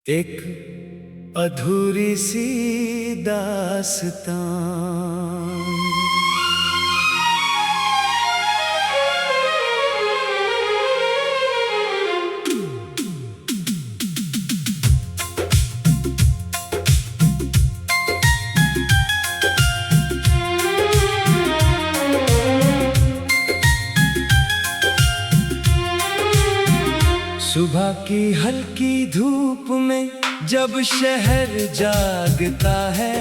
एक अधूरी सी दास्तां। सुबह की हल्की धूप में जब शहर जागता है,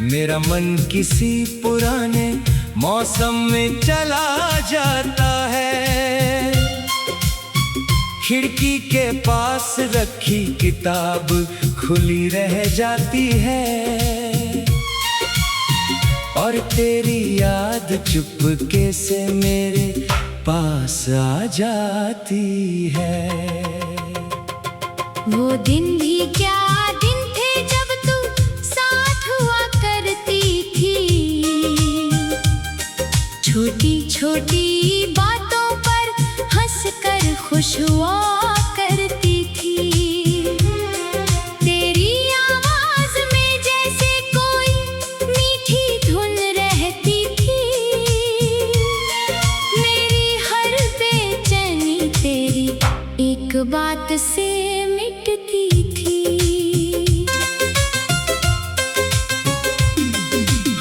मेरा मन किसी पुराने मौसम में चला जाता है। खिड़की के पास रखी किताब खुली रह जाती है और तेरी याद चुपके से मेरे पास आ जाती है। वो दिन भी क्या दिन थे जब तू साथ हुआ करती थी। छोटी छोटी बातों पर हंसकर खुश हुआ करती थी। तेरी आवाज में जैसे कोई मीठी धुन रहती थी। मेरी हर बेचैनी तेरी एक बात से मिटती थी।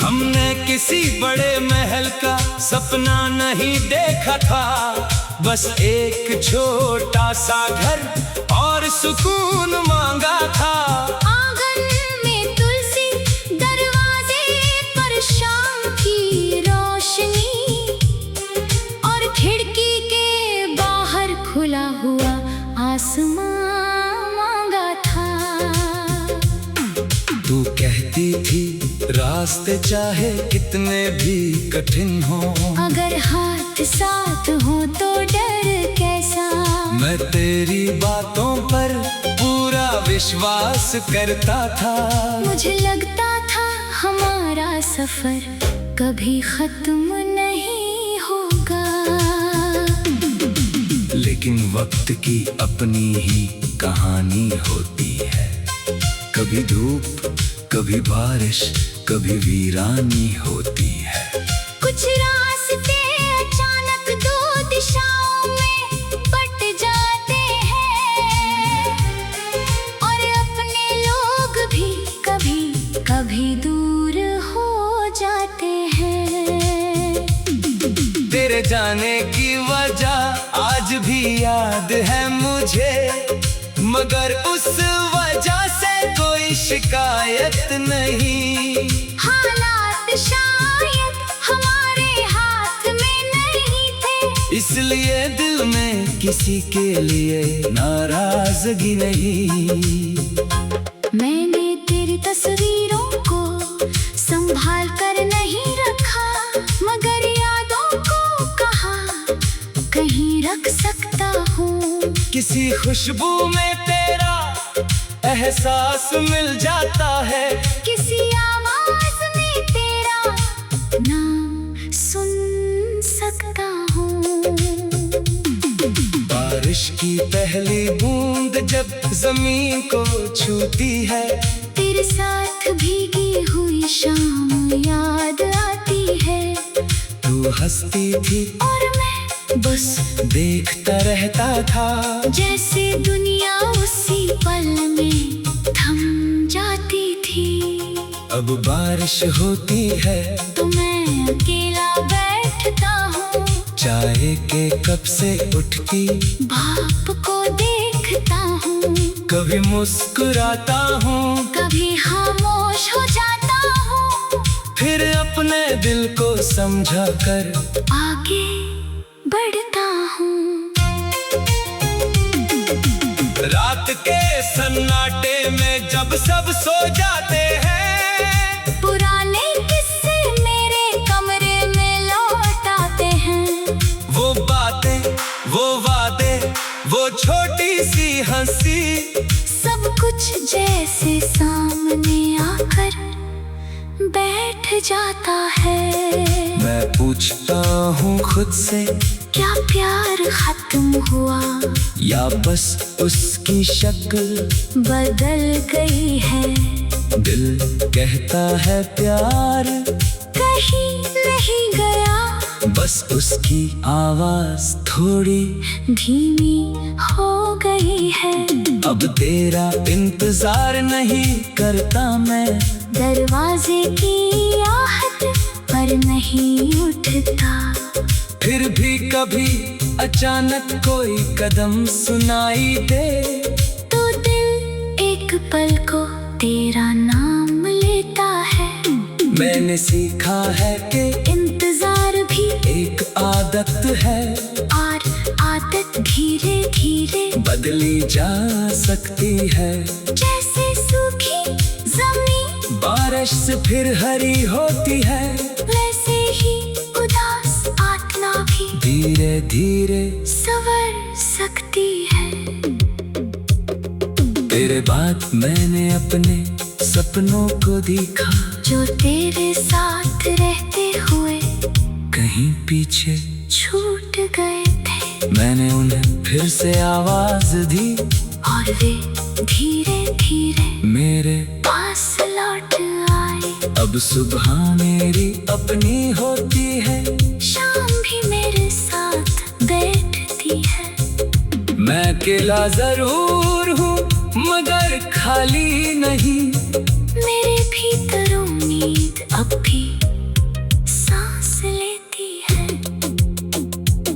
हमने किसी बड़े महल का सपना नहीं देखा था, बस एक छोटा सा घर और सुकून मांगा था। आंगन में तुलसी, दरवाजे पर शाम की रोशनी और खिड़की के बाहर खुला हुआ आसमां मांगा था। तू कहती थी रास्ते चाहे कितने भी कठिन हो, अगर हाथ साथ हो तो डर कैसा। मैं तेरी बातों पर पूरा विश्वास करता था। मुझे लगता था हमारा सफर कभी खत्म नहीं होगा, लेकिन वक्त की अपनी ही कहानी होती है। कभी धूप, कभी बारिश, कभी वीरानी होती है। कुछ रास्ते अचानक दो दिशाओं में बट जाते हैं और अपने लोग भी कभी कभी दूर हो जाते हैं। तेरे जाने की वजह आज भी याद है मुझे, मगर उस वजह से कोई शिकायत नहीं। हालात शायद हमारे हाथ में नहीं थे, इसलिए दिल में किसी के लिए नाराजगी नहीं। मैंने तेरी तस्वीरों को संभाल कर नहीं रखा, मगर यादों को कहाँ कहीं रख सकता हूँ। किसी खुशबू में तेरा एहसास मिल जाता है, किसी आवाज में तेरा नाम सुन सकता हूँ। बारिश की पहली बूंद जब जमीन को छूती है, तेरे साथ भीगी हुई शाम याद आती है। तू हंसती थी और मैं बस देखता रहता था, जैसे दुनिया उसी पल में थम जाती थी। अब बारिश होती है तो मैं अकेला बैठता हूँ, चाय के कप से उठती भाप को देखता हूँ। कभी मुस्कुराता हूँ, कभी खामोश हो जाता हूँ, फिर अपने दिल को समझा कर आगे बढ़ता हूँ। रात के सन्नाटे में जब सब सो जाते हैं, पुराने किस्से मेरे कमरे में लौट आते हैं। वो बातें, वो वादे, वो छोटी सी हंसी, सब कुछ जैसे सामने आकर बैठ जाता है। मैं पूछता हूँ खुद से क्या प्यार खत्म हुआ या बस उसकी शक्ल बदल गई है? दिल कहता है प्यार कहीं नहीं गया, बस उसकी आवाज थोड़ी धीमी हो गई है। अब तेरा इंतजार नहीं करता मैं, दरवाजे की आहट पर नहीं उठता। फिर भी कभी अचानक कोई कदम सुनाई दे, तो दिल एक पल को तेरा नाम लेता है। मैंने सीखा है कि इंतजार भी एक आदत है, और आदत धीरे धीरे बदली जा सकती है। जैसे सूखी जमीन बारिश से फिर हरी होती है, वैसे ही उदास आत्मा भी धीरे धीरे संवर सकती है। तेरे बाद मैंने अपने सपनों को देखा, जो तेरे साथ रहते हुए कहीं पीछे छूट गए थे। मैंने उन्हें फिर से आवाज दी, और वे धीरे धीरे मेरे पास लौट आए। अब सुबह मेरी अपनी होती है, शाम भी मेरे साथ बैठती है। मैं अकेला जरूर हूँ मगर खाली नहीं। मेरे भीतर उम्मीद अब भी सांस लेती है।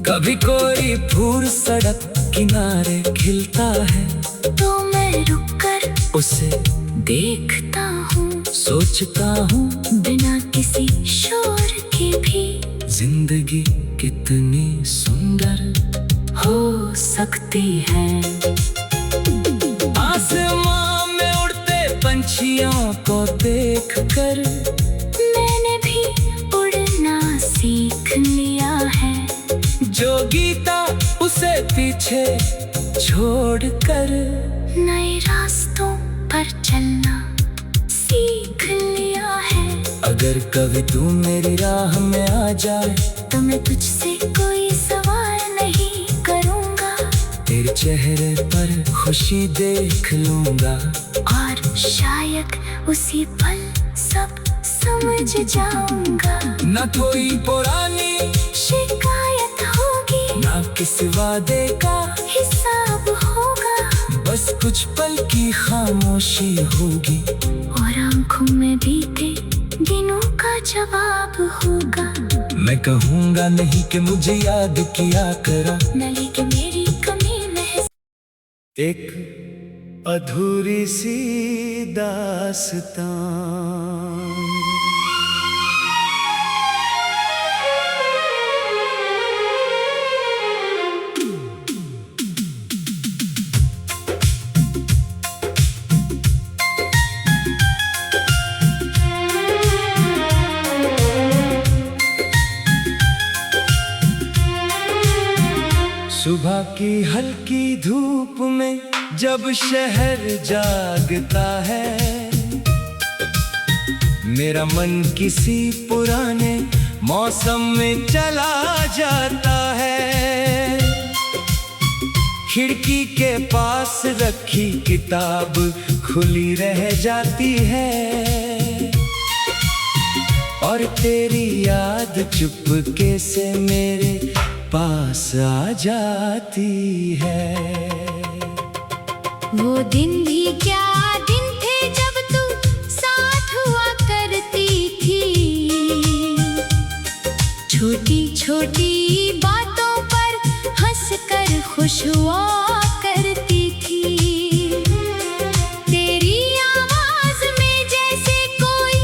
कभी कोई फूल सड़क किनारे खिलता है, तो मैं रुककर उसे देखता हूँ, सोचता हूँ बिना किसी शोर के भी जिंदगी कितनी सुंदर हो सकती है। आसमां में उड़ते पंछियों को देखकर मैंने भी उड़ना सीख लिया है। जो गीता उसे पीछे छोड़कर नए रास्तों पर चलना सीख लिया है। अगर कभी तू मेरी राह में आ जाए, तो मैं तुझसे कोई सवाल नहीं करूँगा, तेरे चेहरे पर खुशी देख लूंगा। और शायद उसी पल सब समझ जाऊंगा। न कोई पुरानी शिकायत होगी, ना किसी वादे का हिसाब होगा, बस कुछ पल की खामोशी होगी। और आंखों में बीते दिनों का जवाब होगा। मैं कहूँगा नहीं कि मुझे याद किया करा, नली के मेरी कमी महसूस। एक अधूरी सी दास्तां। सुबह की हल्की धूप में जब शहर जागता है, मेरा मन किसी पुराने मौसम में चला जाता है। खिड़की के पास रखी किताब खुली रह जाती है, और तेरी याद चुपके से मेरे पास आ जाती है। वो दिन भी क्या दिन थे जब तू साथ हुआ करती थी। छोटी छोटी बातों पर हंसकर खुश हुआ करती थी। तेरी आवाज में जैसे कोई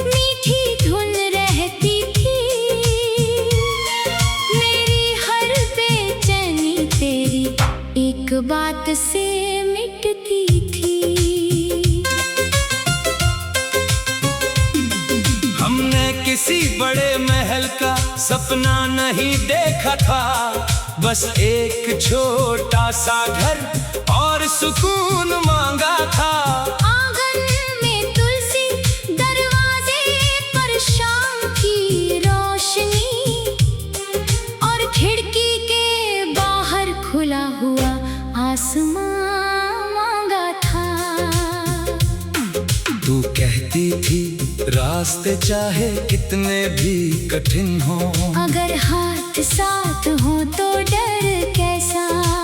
मीठी धुन रहती थी। मेरी हर बेचैनी तेरी एक बात से मिटती थी। हमने किसी बड़े महल का सपना नहीं देखा था, बस एक छोटा सा घर और सुकून मांगा था। आंगन में तुलसी, दरवाजे पर शाम की रोशनी, और खिड़की तू कहती थी रास्ते चाहे कितने भी कठिन हो, अगर हाथ साथ हो तो डर कैसा।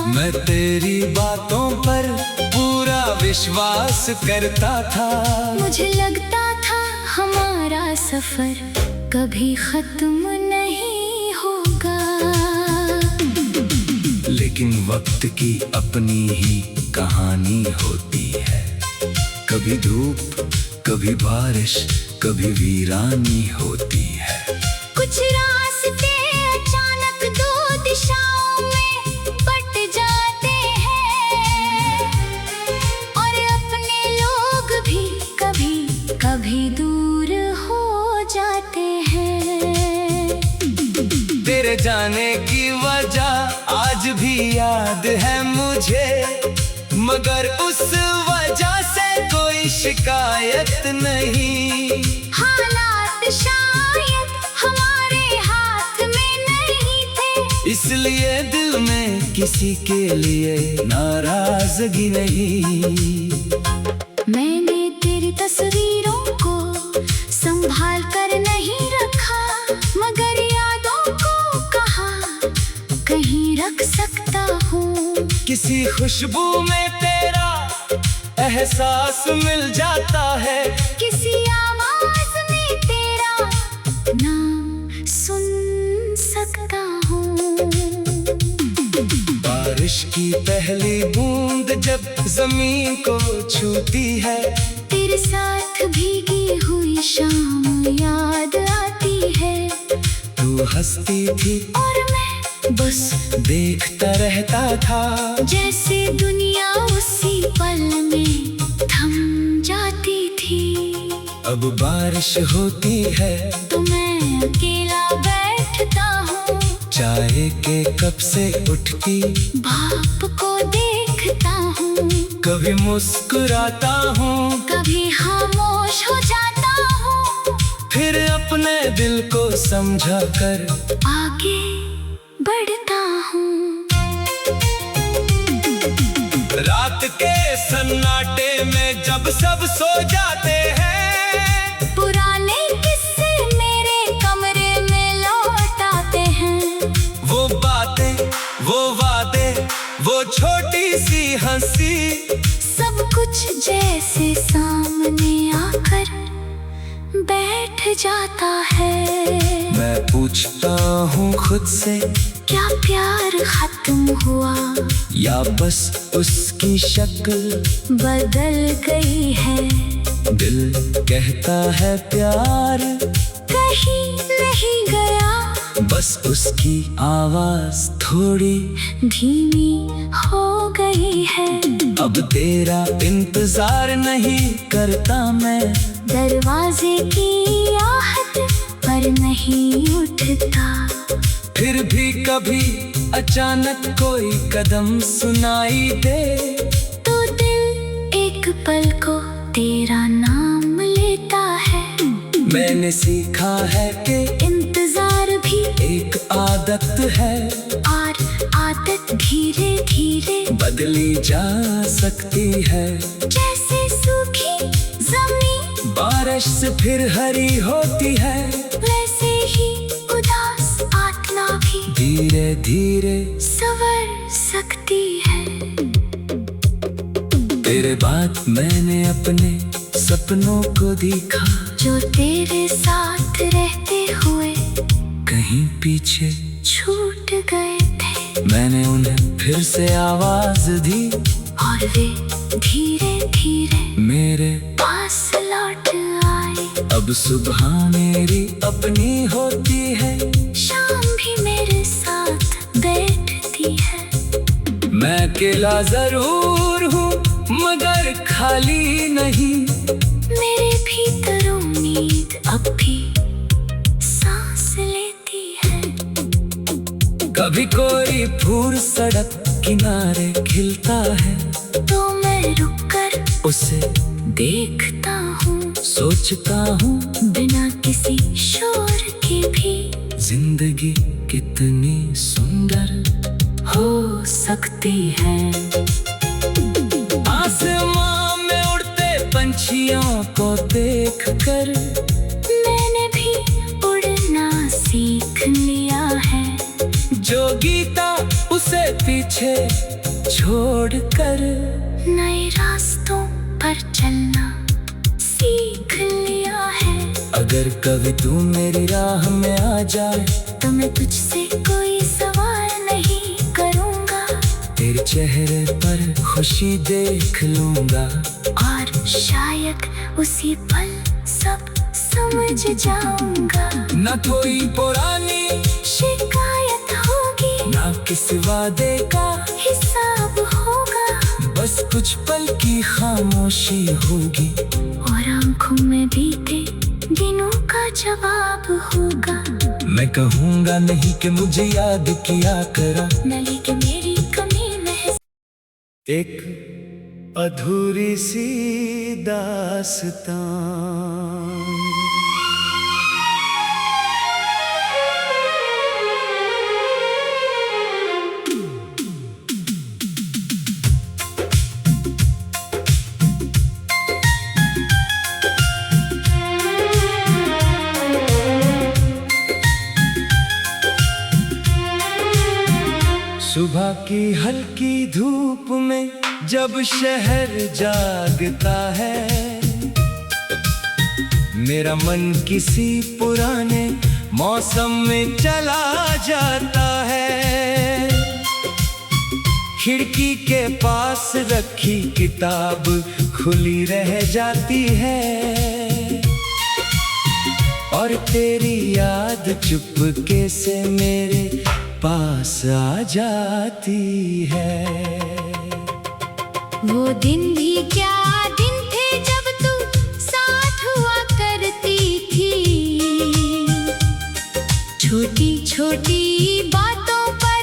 मैं तेरी बातों पर पूरा विश्वास करता था। मुझे लगता था हमारा सफर कभी खत्म नहीं होगा, लेकिन वक्त की अपनी ही कहानी होती है। कभी धूप, कभी बारिश, कभी वीरानी होती है। कुछ रास्ते अचानक दो दिशाओं में बट जाते हैं, और अपने लोग भी कभी कभी दूर हो जाते हैं। तेरे जाने की वजह आज भी याद है मुझे, मगर उस वजह से कोई शिकायत नहीं। हालात शायद हमारे हाथ में नहीं थे, इसलिए दिल में किसी के लिए नाराजगी नहीं। मैंने तेरी तस्वीरों को संभाल कर नहीं रखा, मगर यादों को कहा कहीं रख सकता हूँ। किसी खुशबू में तेरा एहसास मिल जाता है, किसी आवाज में तेरा नाम सुन सकता हूँ। बारिश की पहली बूंद जब जमीन को छूती है, तेरे साथ भीगी हुई शाम याद आती है। तू हंसती थी और मैं बस देखता रहता था, जैसे दुनिया उसी पल में थम जाती थी। अब बारिश होती है तो मैं अकेला बैठता हूँ, चाय के कप से उठती भाप को देखता हूँ। कभी मुस्कुराता हूँ, कभी खामोश हो जाता हूँ, फिर अपने दिल को समझा कर आगे बढ़ता हूँ। रात के सन्नाटे में जब सब सो जाते हैं, पुराने किस्से मेरे कमरे में लौट आते हैं। वो बातें, वो वादे, वो छोटी सी हंसी, सब कुछ जैसे सामने आकर बैठ जाता है। मैं पूछता हूँ खुद से, क्या प्यार खत्म हुआ या बस उसकी शक्ल बदल गई है। दिल कहता है प्यार कहीं नहीं गया, बस उसकी आवाज थोड़ी धीमी हो गई है। अब तेरा इंतजार नहीं करता मैं, दरवाजे की आहट पर नहीं उठता। फिर भी कभी अचानक कोई कदम सुनाई दे, तो दिल एक पल को तेरा नाम लेता है। मैंने सीखा है कि इंतजार भी एक आदत है, और आदत धीरे धीरे बदली जा सकती है। जैसे सूखी जमीन बारिश से फिर हरी होती है, वैसे ही उदास आत्मा भी धीरे धीरे संवर सकती है। तेरे बाद मैंने अपने सपनों को देखा, जो तेरे साथ रहते हुए कहीं पीछे छूट गए थे। मैंने उन्हें फिर से आवाज दी, और वे धीरे धीरे मेरे पास लौट आए। अब सुबह मेरी अपनी होती है, शाम भी मेरे साथ बैठती है। मैं अकेला जरूर हूँ मगर खाली नहीं, मेरे भीतर उम्मीद अब भी सांस लेती है। कभी कोई फूल सड़क किनारे खिलता है, तो मैं रुककर उसे देखता हूँ, सोचता हूँ बिना किसी शोर के भी जिंदगी कितनी सुंदर हो सकती है। आसमां में उड़ते पंछियों को देखकर मैंने भी उड़ना सीख लिया है। जो गीता उसे पीछे छोड़कर नए रास्तों पर चलना सीख लिया है। अगर कभी तू मेरी राह में आ जाए तो मैं तुझसे कोई सवाल नहीं करूँगा, तेरे चेहरे पर खुशी देख लूंगा और शायद उसी पल सब समझ जाऊंगा। न कोई पुरानी शिकायत होगी, ना किसी वादे का हिसाब होगा, बस कुछ पल की खामोशी होगी और आंखों में बीते दिनों का जवाब होगा। मैं कहूँगा नहीं कि मुझे याद किया करा, न लेकिन मेरी कमी महसूस। एक अधूरी सी दास्तां। सुबह की हल्की धूप में जब शहर जागता है, मेरा मन किसी पुराने मौसम में चला जाता है। खिड़की के पास रखी किताब खुली रह जाती है और तेरी याद चुपके से मेरे पास आ जाती है। वो दिन भी क्या दिन थे जब तू साथ हुआ करती थी। छोटी छोटी बातों पर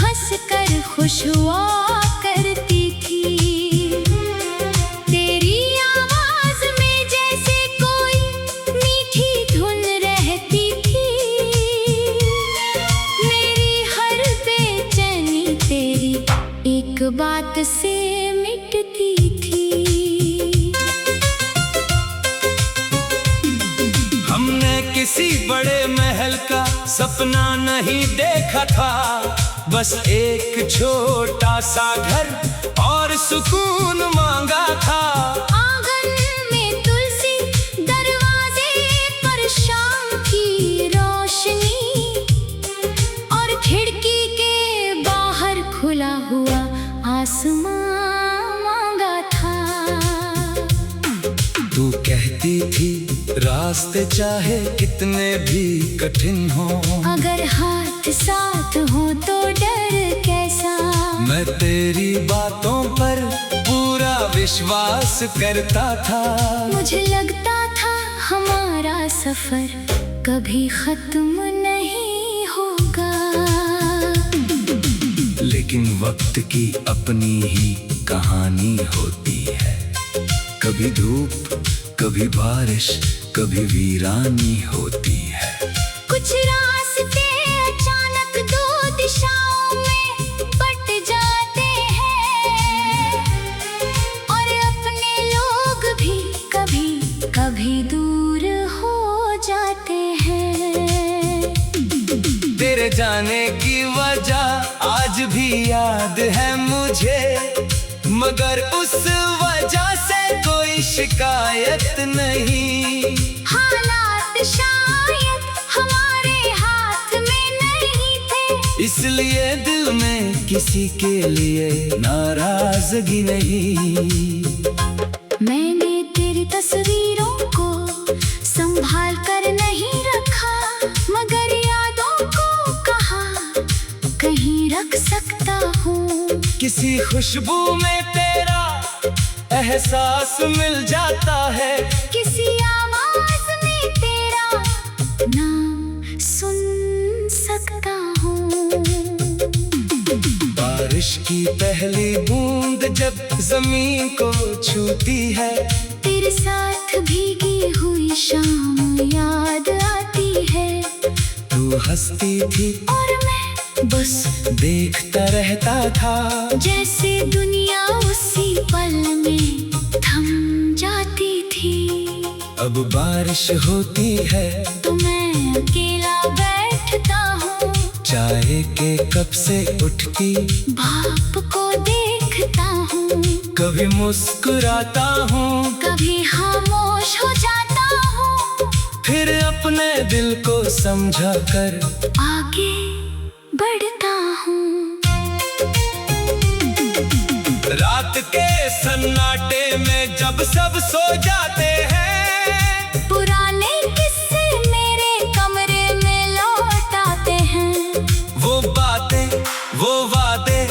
हंसकर खुश हुआ करती थी। तेरी आवाज में जैसे कोई मीठी धुन रहती थी। मेरी हर बेचैनी तेरी एक बात से मिटती थी। हमने किसी बड़े महल का सपना नहीं देखा था, बस एक छोटा सा घर और सुकून मांगा था। आंगन में तुलसी, दरवाजे पर शाम की रोशनी और खिड़की के बाहर खुला हुआ आसमां मांगा था। तू कहती थी रास्ते चाहे कितने भी कठिन हो, अगर हाथ साथ हो तो डर कैसा। मैं तेरी बातों पर पूरा विश्वास करता था। मुझे लगता था हमारा सफर कभी खत्म नहीं होगा, लेकिन वक्त की अपनी ही कहानी होती है। कभी धूप, कभी बारिश, कभी वीरानी होती है। कुछ रास्ते अचानक दो दिशाओं में बट जाते हैं और अपने लोग भी कभी कभी दूर हो जाते हैं। तेरे जाने की वजह आज भी याद है मुझे, मगर उस वजह से कोई शिकायत नहीं। हालात शायद हमारे हाथ में नहीं थे, इसलिए दिल में किसी के लिए नाराजगी नहीं। मैंने तेरी तस्वीरों को संभाल कर नहीं रखा, मगर यादों को कहा कहीं रख सकता हूँ। किसी खुशबू में तेरा एहसास मिल जाता है, किसी आवाज में तेरा नाम सुन सकता हूँ। बारिश की पहली बूंद जब जमीन को छूती है, तेरे साथ भीगी हुई शाम याद आती है। तू हंसती थी और मैं बस देखता रहता था, जैसे दुनिया उसी पल में थम जाती अब बारिश होती है तो मैं अकेला बैठता हूँ, चाय के कप से उठती भाप को देखता हूँ, कभी मुस्कुराता हूँ, कभी खामोश हो जाता हूँ, फिर अपने दिल को समझा कर आगे बढ़ता हूँ। रात के सन्नाटे में जब सब सो जाते हैं, पुराने किस्से मेरे कमरे में लौट आते हैं। वो बातें, वो वादे,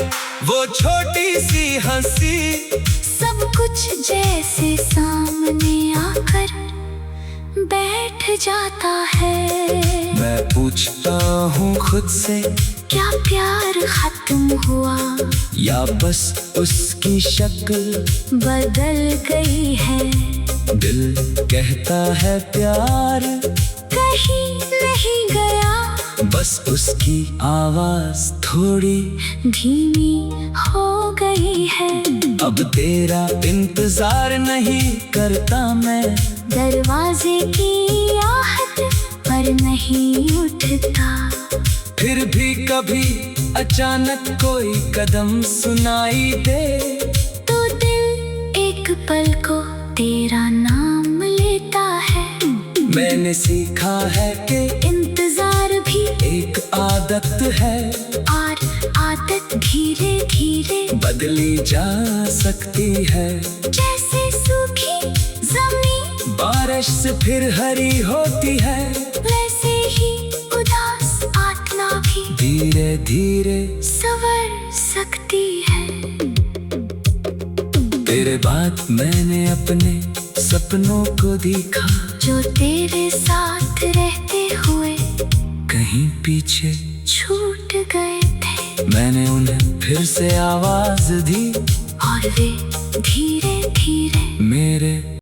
वो छोटी सी हंसी, सब कुछ जैसे सामने आकर बैठ जाता है। मैं पूछता हूँ खुद से, क्या प्यार खत्म हुआ या बस उसकी शक्ल बदल गई है? दिल कहता है प्यार कहीं नहीं गया, बस उसकी आवाज थोड़ी धीमी हो गई है। अब तेरा इंतजार नहीं करता मैं, दरवाजे की आहट पर नहीं उठता, फिर भी कभी अचानक कोई कदम सुनाई दे, तो दिल एक पल को तेरा नाम लेता है। मैंने सीखा है कि इंतजार भी एक आदत है, और आदत धीरे धीरे बदली जा सकती है। जैसे सूखी जमीन बारिश से फिर हरी होती है, वैसे ही उदास आत्मा भी धीरे धीरे संवर सकती है। तेरे बाद मैंने अपने सपनों को देखा, जो तेरे साथ रहते हुए कहीं पीछे छूट गए थे, मैंने उन्हें फिर से आवाज दी, और वे धीरे धीरे मेरे